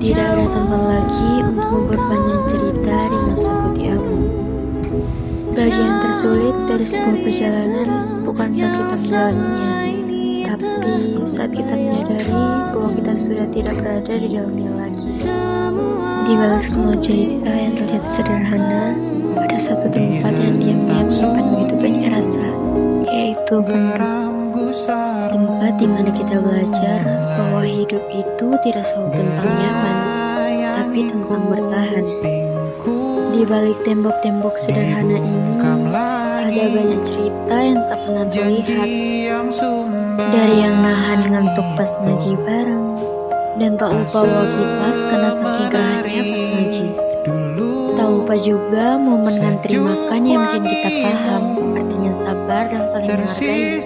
Tidak ada tempat lagi untuk memperpanjang cerita di masa putih abu. Bagian tersulit dari sebuah perjalanan bukan saat kita menjalaninya, tapi saat kita menyadari bahwa kita sudah tidak berada di dalamnya lagi. Di balik semua cerita yang terlihat sederhana, ada satu tempat yang diam-diam menyimpan begitu banyak rasa, yaitu pondok. Tempat di mana kita belajar bahwa hidup itu tidak selalu tentang nyaman, tapi tentang bertahan. Di balik tembok-tembok sederhana ini, ada banyak cerita yang tak pernah terlihat. Dari yang nahan ngantuk pas ngaji bareng, dan tak lupa bawa kipas karena saking gerahnya pas ngaji. Tak lupa juga momen ngantri makan yang bikin kita paham artinya sabar dan saling menghargai.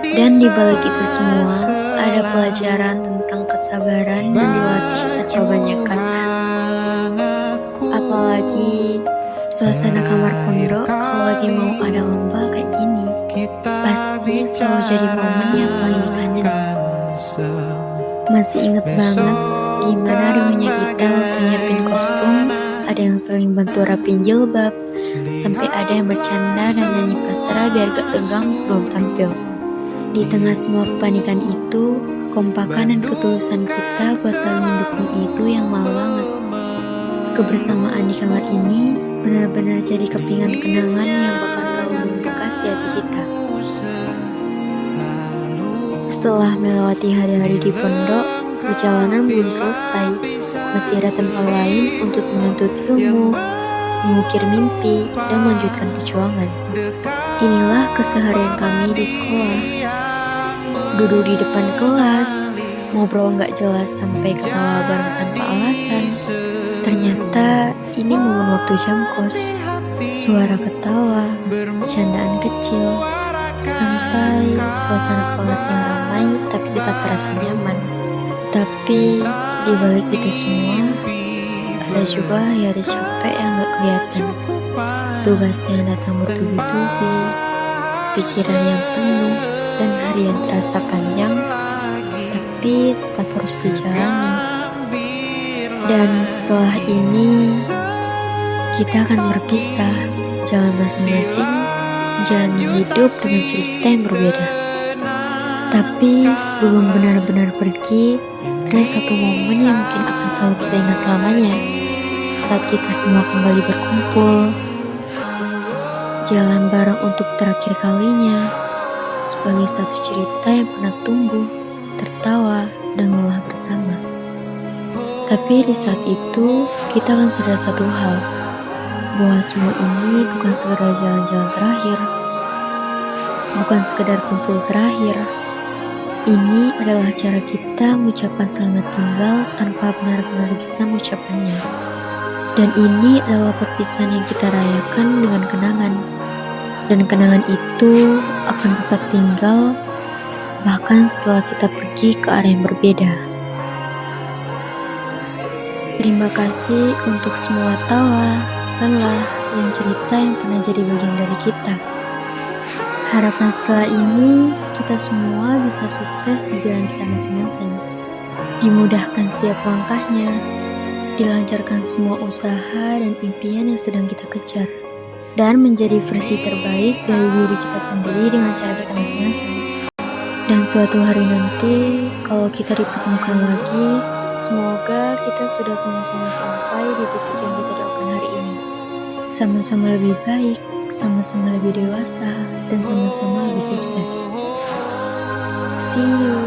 Dan di balik itu semua, ada pelajaran tentang kesabaran yang dilatih tanpa banyak kata. Apalagi suasana kamar pondok kalau lagi mau ada lomba kayak gini, pasti selalu jadi momen yang paling dikangenin. Masih inget banget gimana riuhnya kita waktu nyiapin kostum. Ada yang sering bantu rapin jilbab, sampai ada yang bercanda dan nyanyi pasrah biar gak tegang sebelum tampil. Di tengah semua kepanikan itu, kekompakan dan ketulusan kita buat saling mendukung itu yang mahal banget. Kebersamaan di kamar ini benar-benar jadi kepingan kenangan yang bakal selalu membekas di hati kita. Setelah melewati hari-hari di pondok, perjalanan belum selesai. Masih ada tempat lain untuk menuntut ilmu, mengukir mimpi, dan melanjutkan perjuangan. Inilah keseharian kami di sekolah. Duduk di depan kelas, ngobrol gak jelas sampai ketawa bareng tanpa alasan. Ternyata ini momen waktu jam kos. Suara ketawa, candaan kecil, sampai suasana kelas yang ramai tapi tetap terasa nyaman. Tapi di balik itu semua, ada juga hari-hari capek yang gak kelihatan. Tugas yang datang bertubi-tubi, pikiran yang penuh, dan hari yang terasa panjang, tapi tetap harus dijalani. Dan setelah ini, kita akan berpisah, jalan masing-masing, menjalani hidup dengan cerita yang berbeda. Tapi sebelum benar-benar pergi, ada satu momen yang mungkin akan selalu kita ingat selamanya. Saat kita semua kembali berkumpul, jalan bareng untuk terakhir kalinya, sebagai satu cerita yang pernah tumbuh, tertawa, dan lelah bersama. Tapi di saat itu, kita akan sadar satu hal, bahwa semua ini bukan sekedar jalan-jalan terakhir, bukan sekedar kumpul terakhir. Ini adalah cara kita mengucapkan selamat tinggal tanpa benar-benar bisa mengucapkannya. Dan ini adalah perpisahan yang kita rayakan dengan kenangan. Dan kenangan itu akan tetap tinggal bahkan setelah kita pergi ke arah yang berbeda. Terima kasih untuk semua tawa, lelah, dan cerita yang pernah jadi bagian dari kita. Harapan setelah ini, kita semua bisa sukses di jalan kita masing-masing. Dimudahkan setiap langkahnya, dilancarkan semua usaha dan impian yang sedang kita kejar, dan menjadi versi terbaik dari diri kita sendiri dengan cara kita masing-masing. Dan suatu hari nanti, kalau kita dipertemukan lagi, semoga kita sudah sama-sama sampai di titik yang kita doakan hari ini. Sama-sama lebih baik, sama-sama lebih dewasa, dan sama-sama lebih sukses. See you.